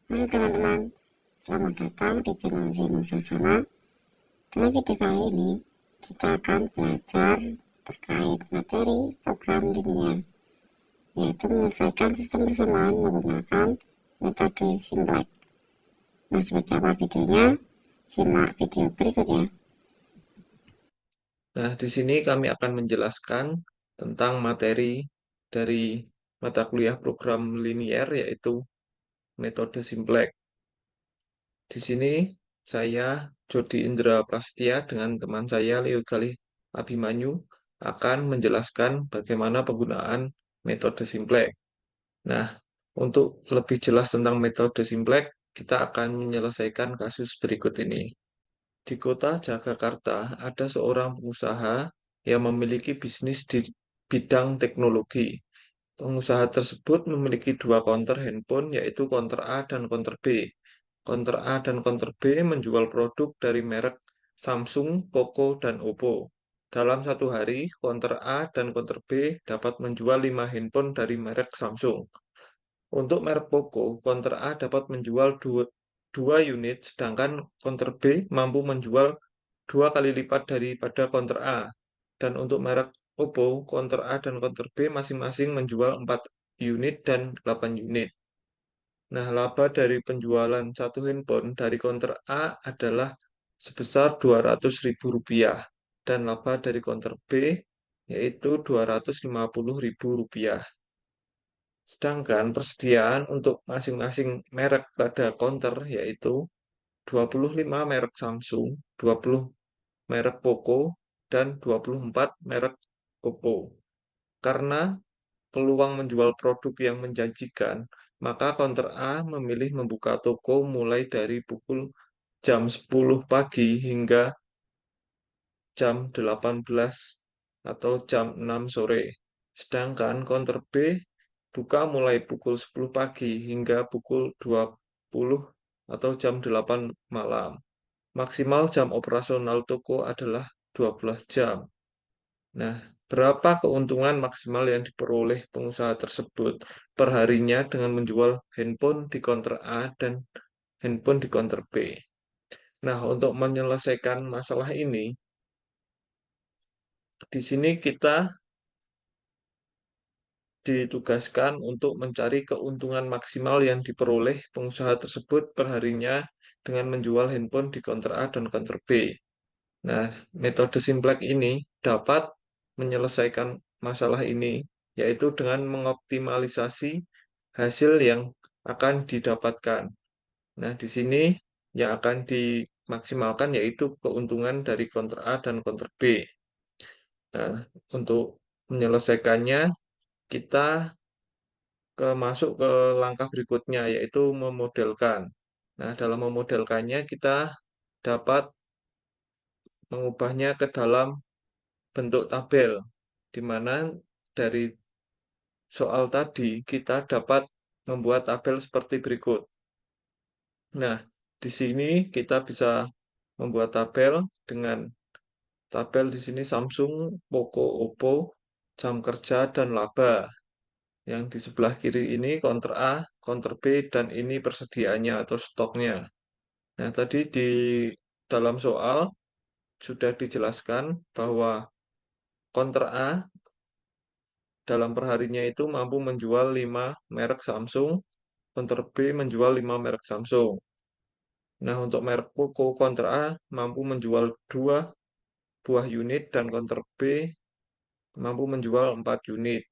Halo teman-teman, selamat datang di channel Zeno Sasana. Dalam video kali ini, kita akan belajar terkait materi program linear, yaitu menyelesaikan sistem persamaan menggunakan metode Simplex. Nah, seperti apa videonya? Simak video berikutnya. Nah, di sini kami akan menjelaskan tentang materi dari mata kuliah program linear, yaitu metode Simplex. Di sini saya, Jody Indra Prastia, dengan teman saya, Leo Galih Abimanyu, akan menjelaskan bagaimana penggunaan metode Simplex. Nah, untuk lebih jelas tentang metode Simplex, kita akan menyelesaikan kasus berikut ini. Di kota Jakarta, ada seorang pengusaha yang memiliki bisnis di bidang teknologi. Pengusaha tersebut memiliki dua konter handphone, yaitu konter A dan konter B. Konter A dan konter B menjual produk dari merek Samsung, Poco, dan Oppo. Dalam satu hari, konter A dan konter B dapat menjual 5 handphone dari merek Samsung. Untuk merek Poco, konter A dapat menjual 2 unit, sedangkan konter B mampu menjual 2 kali lipat daripada konter A. Dan untuk merek Oppo, konter A dan konter B masing-masing menjual 4 unit dan 8 unit. Nah, laba dari penjualan satu handphone dari konter A adalah sebesar Rp200.000 dan laba dari konter B yaitu Rp250.000. Sedangkan persediaan untuk masing-masing merek pada konter yaitu 25 merek Samsung, 20 merek Poco, dan 24 merek Oppo. Karena peluang menjual produk yang menjanjikan, maka konter A memilih membuka toko mulai dari pukul jam 10 pagi hingga jam 18 atau jam 6 sore. Sedangkan konter B buka mulai pukul 10 pagi hingga pukul 20 atau jam 8 malam. Maksimal jam operasional toko adalah 12 jam. Nah, berapa keuntungan maksimal yang diperoleh pengusaha tersebut per harinya dengan menjual handphone di konter A dan handphone di konter B? Nah, untuk menyelesaikan masalah ini, di sini kita ditugaskan untuk mencari keuntungan maksimal yang diperoleh pengusaha tersebut per harinya dengan menjual handphone di konter A dan konter B. Nah, metode Simplex ini dapat menyelesaikan masalah ini, yaitu dengan mengoptimalisasi hasil yang akan didapatkan. Nah, di sini yang akan dimaksimalkan yaitu keuntungan dari konter A dan konter B. Nah, untuk menyelesaikannya, kita masuk ke langkah berikutnya, yaitu memodelkan. Nah, dalam memodelkannya, kita dapat mengubahnya ke dalam bentuk tabel, di mana dari soal tadi kita dapat membuat tabel seperti berikut. Nah, di sini kita bisa membuat tabel dengan tabel di sini Samsung, Poco, Oppo, jam kerja, dan laba. Yang di sebelah kiri ini konter A, konter B, dan ini persediaannya atau stoknya. Nah, tadi di dalam soal sudah dijelaskan bahwa konter A dalam perharinya itu mampu menjual 5 merek Samsung, konter B menjual 5 merek Samsung. Nah, untuk merek Poco, konter A mampu menjual 2 buah unit dan konter B mampu menjual 4 unit.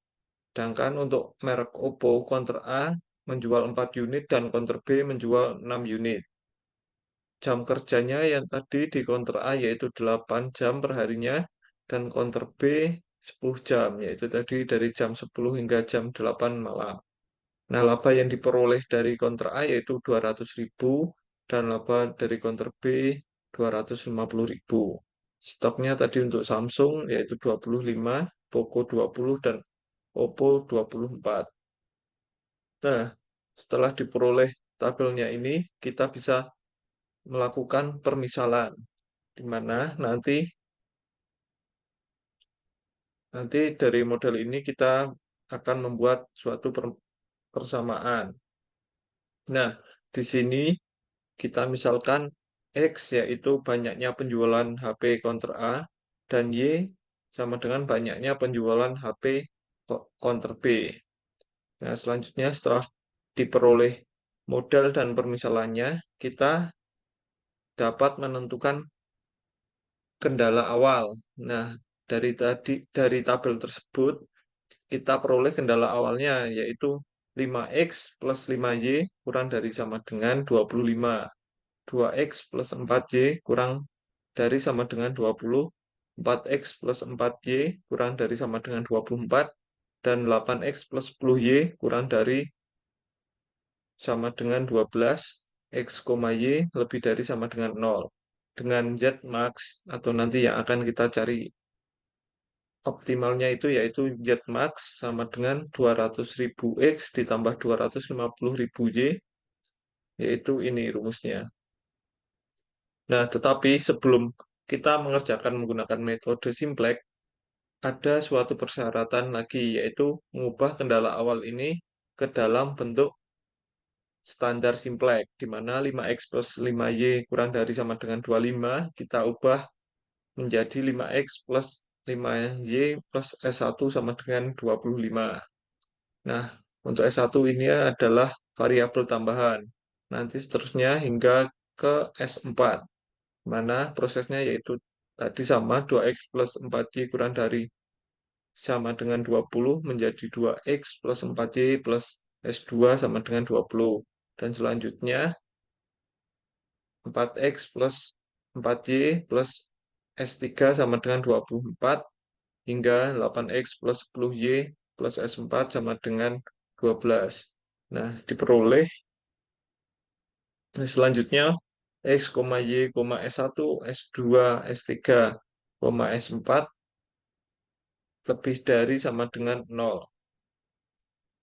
Sedangkan untuk merek Oppo, konter A menjual 4 unit dan konter B menjual 6 unit. Jam kerjanya yang tadi di konter A yaitu 8 jam per harinya dan konter B 10 jam, yaitu tadi dari jam 10 hingga jam 8 malam. Nah, laba yang diperoleh dari konter A yaitu 200.000 dan laba dari konter B 250.000. Stoknya tadi untuk Samsung yaitu 25, Poco 20, dan Oppo 24. Nah, setelah diperoleh tabelnya ini, kita bisa melakukan permisalan, di mana nanti dari model ini kita akan membuat suatu persamaan. Nah, di sini kita misalkan X yaitu banyaknya penjualan HP counter A dan Y sama dengan banyaknya penjualan HP counter B. Nah, selanjutnya setelah diperoleh modal dan permisalannya, kita dapat menentukan kendala awal. Nah, dari tabel tersebut kita peroleh kendala awalnya yaitu 5X plus 5Y kurang dari sama dengan 25. 2X plus 4Y kurang dari sama dengan 20. 4X plus 4Y kurang dari sama dengan 24. Dan 8X plus 10Y kurang dari sama dengan 12. X, Y lebih dari sama dengan 0. Dengan Z max atau nanti yang akan kita cari optimalnya itu yaitu Z max sama dengan 200.000 X ditambah 250.000 Y, yaitu ini rumusnya. Nah, tetapi sebelum kita mengerjakan menggunakan metode simplex, ada suatu persyaratan lagi, yaitu mengubah kendala awal ini ke dalam bentuk standar simplex, di mana 5X plus 5Y kurang dari sama dengan 25, kita ubah menjadi 5X plus 5Y plus S1 sama dengan 25. Nah, untuk S1 ini adalah variabel tambahan. Nanti seterusnya hingga ke S4, mana prosesnya yaitu tadi sama 2X plus 4Y kurang dari sama dengan 20 menjadi 2X plus 4Y plus S2 sama dengan 20. Dan selanjutnya 4X plus 4Y plus S3 sama dengan 24 hingga 8X plus 10Y plus S4 sama dengan 12. Nah, diperoleh selanjutnya X, Y, S1, S2, S3, S4 lebih dari sama dengan 0.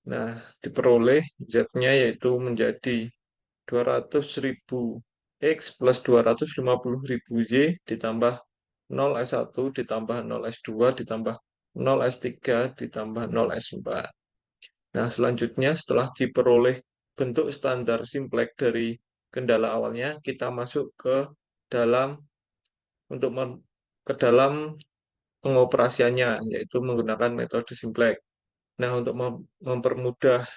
Nah, diperoleh Z-nya yaitu menjadi 200.000 X plus 250.000 Y ditambah 0 S1 ditambah 0 S2 ditambah 0 S3 ditambah 0 S4. Nah, selanjutnya setelah diperoleh bentuk standar simplex dari kendala awalnya, kita masuk ke dalam untuk ke dalam pengoperasiannya, yaitu menggunakan metode simplex. Nah, untuk mempermudah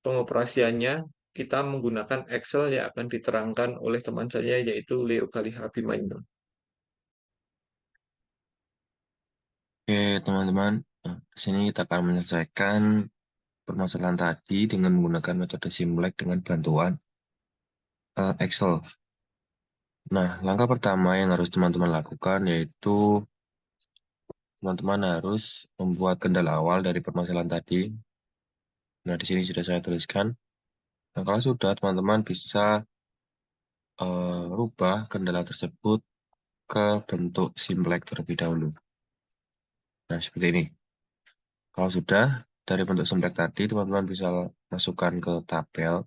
pengoperasiannya, kita menggunakan Excel yang akan diterangkan oleh teman saya, yaitu Leo Kaliha Abimanyu. Oke, teman-teman. Nah, di sini kita akan menyelesaikan permasalahan tadi dengan menggunakan metode simplex dengan bantuan Excel. Nah, langkah pertama yang harus teman-teman lakukan yaitu teman-teman harus membuat kendala awal dari permasalahan tadi. Nah, di sini sudah saya tuliskan. Nah, kalau sudah, teman-teman bisa rubah kendala tersebut ke bentuk simplex terlebih dahulu. Nah, seperti ini. Kalau sudah, dari bentuk simplex tadi, teman-teman bisa masukkan ke tabel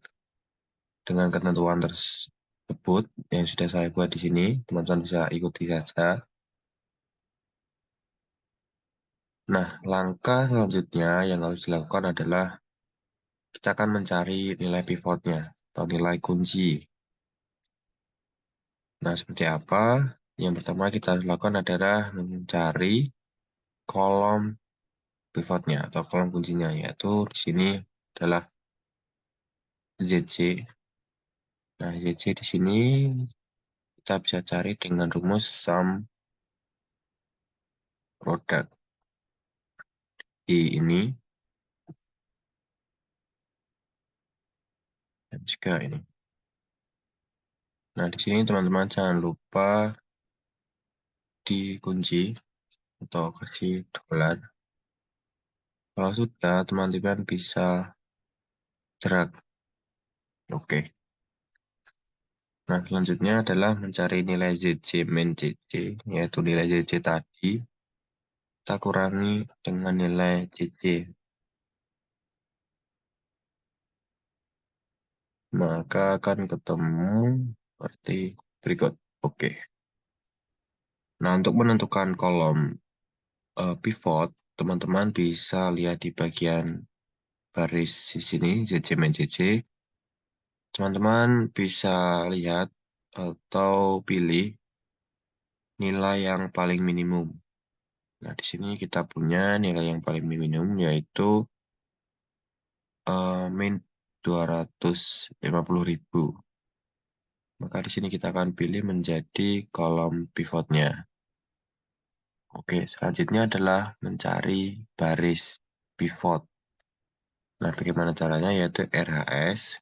dengan ketentuan tersebut yang sudah saya buat di sini. Teman-teman bisa ikuti saja. Nah, langkah selanjutnya yang harus dilakukan adalah kita akan mencari nilai pivotnya atau nilai kunci. Nah, seperti apa? Yang pertama kita harus lakukan adalah mencari kolom pivotnya atau kolom kuncinya, yaitu di sini adalah ZC. Nah, ZC di sini kita bisa cari dengan rumus sum product ini dan juga ini. Nah, di sini teman-teman jangan lupa dikunci atau kasih dolar. Kalau sudah, teman-teman bisa drag. Oke. Nah, selanjutnya adalah mencari nilai ZC min CC, yaitu nilai ZC tadi. Kita kurangi dengan nilai CC. Maka akan ketemu seperti berikut. Oke. Nah, untuk menentukan kolom pivot, teman-teman bisa lihat di bagian baris di sini, ZC min CC. teman-teman bisa lihat atau pilih nilai yang paling minimum. Nah, di sini kita punya nilai yang paling minimum yaitu min 250.000. Maka di sini kita akan pilih menjadi kolom pivotnya. Oke, selanjutnya adalah mencari baris pivot. Nah, bagaimana caranya? Yaitu RHS.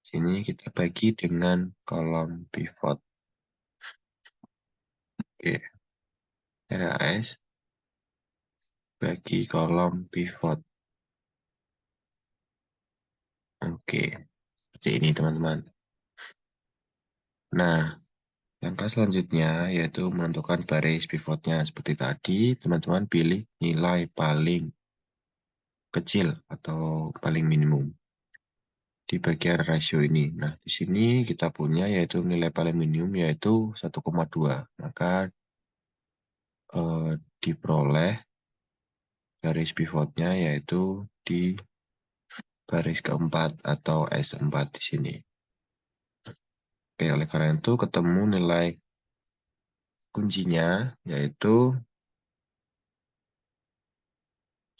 Sini kita bagi dengan kolom pivot. Oke, RHS bagi kolom pivot. Oke, seperti ini teman-teman. Nah, langkah selanjutnya yaitu menentukan baris pivotnya. Seperti tadi, teman-teman pilih nilai paling kecil atau paling minimum di bagian rasio ini. Nah, di sini kita punya yaitu nilai paling minimum yaitu 1,2. Maka diperoleh garis pivotnya yaitu di baris keempat atau S4 di sini. Oke, oleh karena itu ketemu nilai kuncinya yaitu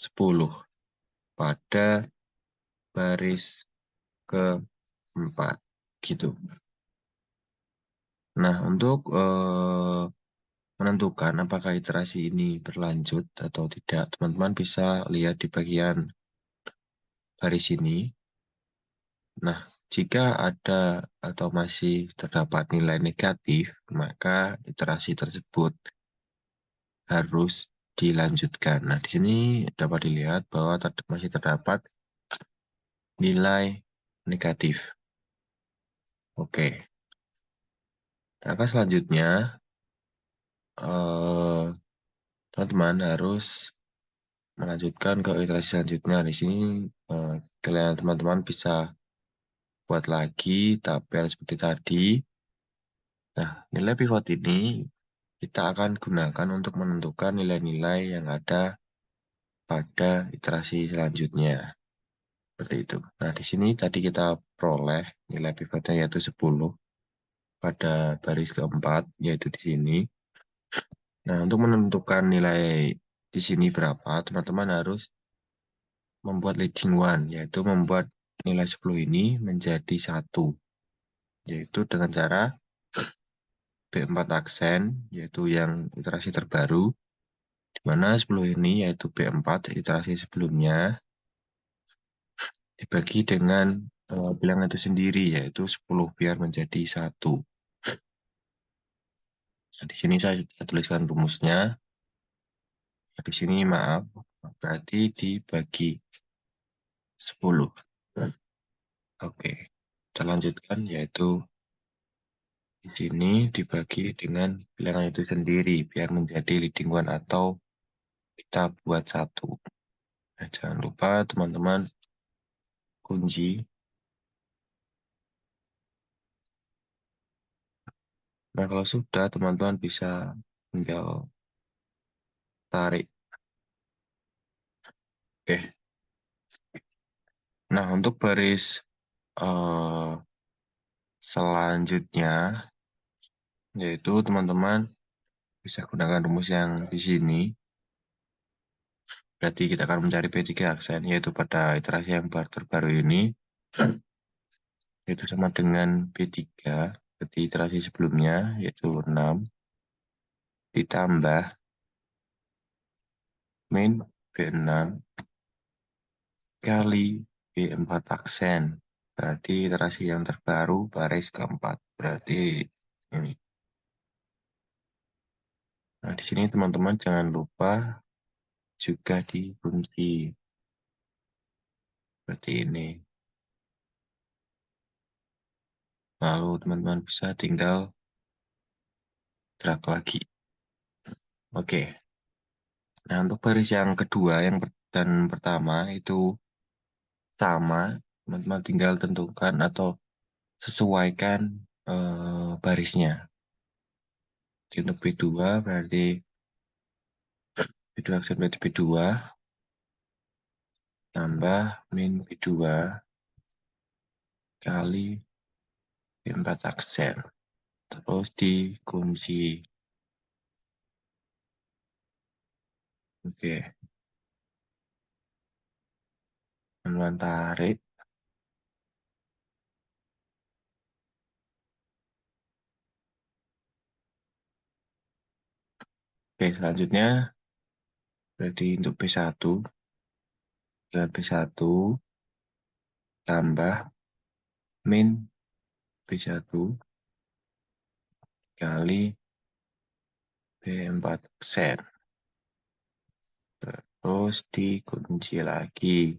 10 pada baris keempat gitu. Nah, untuk menentukan apakah iterasi ini berlanjut atau tidak, teman-teman bisa lihat di bagian baris ini. Nah, jika ada atau masih terdapat nilai negatif, maka iterasi tersebut harus dilanjutkan. Nah, di sini dapat dilihat bahwa masih terdapat nilai negatif. Oke. Langkah selanjutnya, teman-teman harus melanjutkan ke iterasi selanjutnya. Di sini kalian teman-teman bisa buat lagi tabel seperti tadi. Nah, nilai pivot ini kita akan gunakan untuk menentukan nilai-nilai yang ada pada iterasi selanjutnya. Seperti itu. Nah, di sini tadi kita peroleh nilai pivotnya yaitu 10 pada baris keempat, yaitu di sini. Nah, untuk menentukan nilai di sini berapa, teman-teman harus membuat leading one, yaitu membuat nilai 10 ini menjadi 1. Yaitu dengan cara B4 aksen, yaitu yang iterasi terbaru, di mana 10 ini yaitu B4 iterasi sebelumnya, dibagi dengan bilangan itu sendiri, yaitu 10 biar menjadi 1. Nah, di sini saya tuliskan rumusnya. Nah, di sini maaf, berarti dibagi 10. Oke, kita lanjutkan yaitu di sini dibagi dengan bilangan itu sendiri biar menjadi leading one atau kita buat 1. Nah, jangan lupa teman-teman kunci. Nah, kalau sudah teman-teman bisa tinggal tarik. Oke. Nah, untuk baris selanjutnya yaitu teman-teman bisa gunakan rumus yang di sini. Berarti kita akan mencari P3 aksen, yaitu pada iterasi yang terbaru ini, yaitu sama dengan P3 seperti iterasi sebelumnya, yaitu 6, ditambah min B6 kali B4 aksen. Berarti iterasi yang terbaru baris keempat. Berarti ini. Nah, di sini teman-teman jangan lupa juga dikunci. Seperti ini. Lalu teman-teman bisa tinggal drag lagi. Oke. Nah, untuk baris yang kedua dan pertama itu sama. Teman-teman tinggal tentukan atau sesuaikan barisnya. Jadi untuk B2 berarti B2 aksen berarti B2 tambah min B2 kali B4 aksen. Terus dikunci. Oke. Teman tarik. Oke, selanjutnya berarti untuk B1 dengan B1 tambah min B1 kali B4 aksen. Terus dikunci lagi.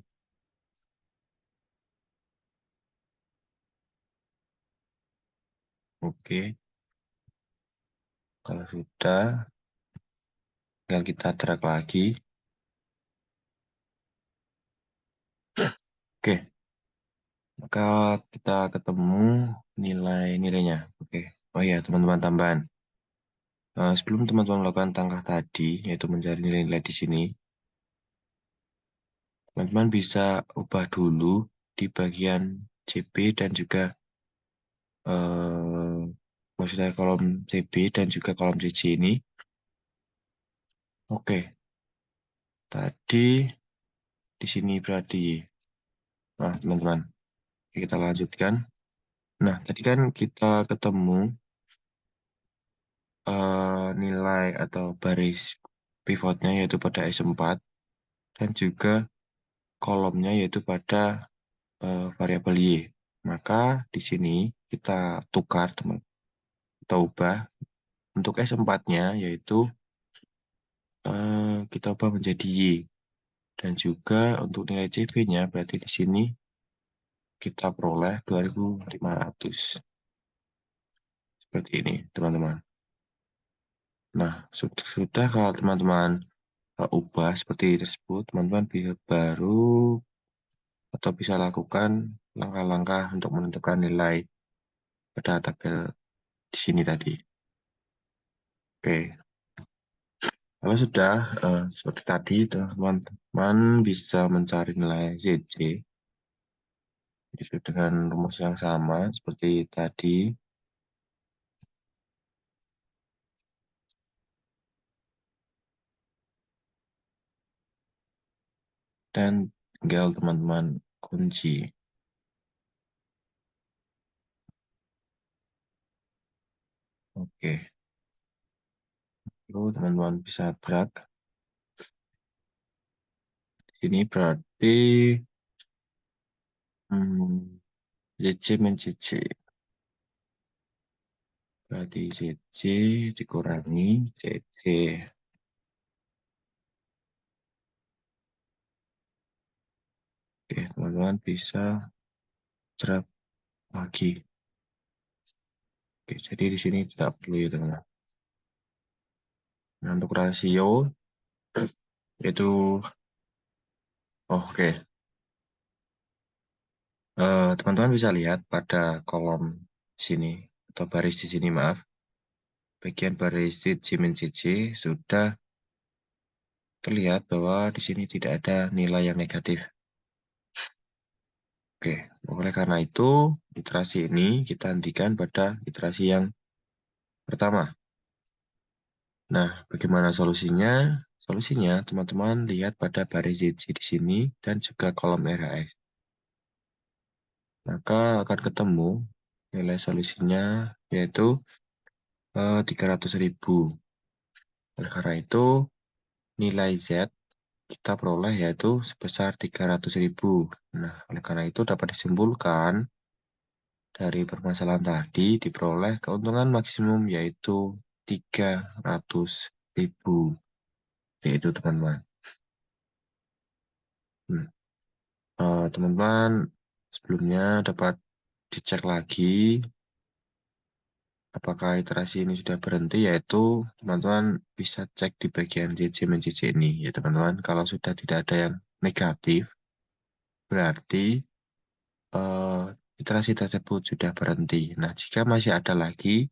Oke. Kalau sudah, tinggal kita drag lagi. Oke. Maka kita ketemu nilai-nilainya. Oke. Oh iya, teman-teman tambahan. Sebelum teman-teman melakukan langkah tadi, yaitu mencari nilai-nilai di sini, teman-teman bisa ubah dulu di bagian CB dan juga maksudnya kolom CB dan juga kolom CC ini. Oke, tadi di sini berarti, nah teman-teman, kita lanjutkan. Nah, tadi kan kita ketemu nilai atau baris pivotnya yaitu pada S4 dan juga kolomnya yaitu pada variabel Y. Maka di sini kita tukar teman, kita ubah untuk S4-nya yaitu kita ubah menjadi Y. Dan juga untuk nilai CB-nya berarti di sini kita peroleh 2500. Seperti ini, teman-teman. Nah, sudah kalau teman-teman ubah seperti tersebut, teman-teman baru atau bisa lakukan langkah-langkah untuk menentukan nilai pada tabel di sini tadi. Oke. Kalau sudah seperti tadi, teman-teman bisa mencari nilai ZC itu dengan rumus yang sama seperti tadi. Dan tinggal teman-teman kunci. Oke. Lalu teman-teman bisa drag. Di sini berarti ZC min CC. Berarti CC dikurangi CC. Oke, teman-teman bisa drag lagi. Oke, jadi di sini tidak perlu ya teman-teman. Nah, untuk rasio itu oke. Teman-teman bisa lihat pada kolom sini atau baris di sini, maaf. Bagian baris CC min CC sudah terlihat bahwa di sini tidak ada nilai yang negatif. Oke, oleh karena itu iterasi ini kita hentikan pada iterasi yang pertama. Nah, bagaimana solusinya? Solusinya teman-teman lihat pada baris ZC di sini dan juga kolom RHS. Maka akan ketemu nilai solusinya yaitu 300.000. Oleh karena itu nilai Z kita peroleh yaitu sebesar 300.000. Nah, oleh karena itu dapat disimpulkan dari permasalahan tadi diperoleh keuntungan maksimum yaitu 300.000. Yaitu teman-teman. Teman-teman sebelumnya dapat dicek lagi apakah iterasi ini sudah berhenti, yaitu teman-teman bisa cek di bagian CC min CC ini ya teman-teman. Kalau sudah tidak ada yang negatif berarti iterasi tersebut sudah berhenti. Nah, jika masih ada lagi,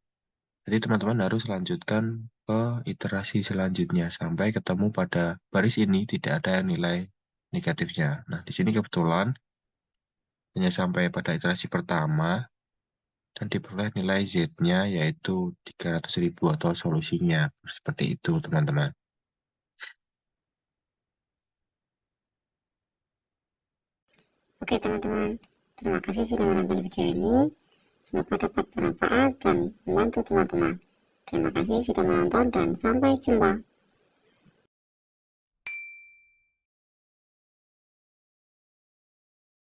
jadi teman-teman harus lanjutkan ke iterasi selanjutnya sampai ketemu pada baris ini tidak ada nilai negatifnya. Nah, di sini kebetulan hanya sampai pada iterasi pertama dan diperoleh nilai Z-nya yaitu 300.000 atau solusinya. Seperti itu, teman-teman. Oke teman-teman, terima kasih sudah menonton video ini. Semoga dapat bermanfaat dan membantu teman-teman. Terima kasih sudah menonton dan sampai jumpa.